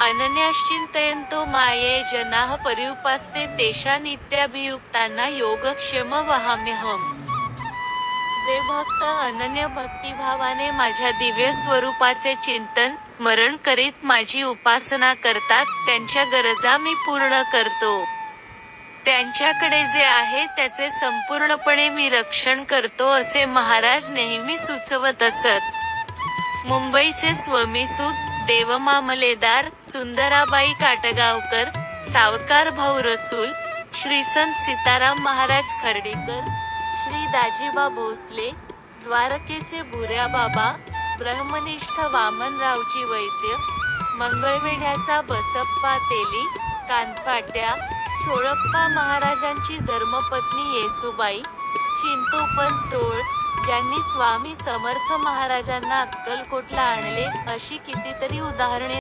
अनन्याश्चिन्तयन्तो माये जनाः पर्युपासते तेषां नित्याभियुक्तानां योगक्षेमं वहाम्यहम्। जे भक्त अनन्य भक्तिभावाने माझ्या दिव्य स्वरूपाचे चिंतन, स्मरण करीत माझी उपासना करतात, त्यांच्या गरजा मी पूर्ण करतो. त्यांच्याकडे जे आहे त्याचे संपूर्णपणे मी रक्षण करतो असे महाराज नेहमी सुचवत असत. मुंबईचे स्वमिसूत, देवमामलेदार, सुंदराबाई काटगावकर, सावकार भाऊ रसूल, श्री संत सीताराम महाराज खर्डीकर, श्री दाजीबा भोसले, द्वारकेचे भुर्याबाबा, ब्रह्मनिष्ठ वामनरावजी वैद्य, मंगळवेढ्याचा बसप्पा तेली, कानफाट्या, छोळप्पा महाराजांची धर्मपत्नी येसूबाई, चिंतोपंत टोळ, ज्यांनी स्वामी समर्थ महाराजांना अक्कलकोटला आणले, अशी कितीतरी उदाहरणे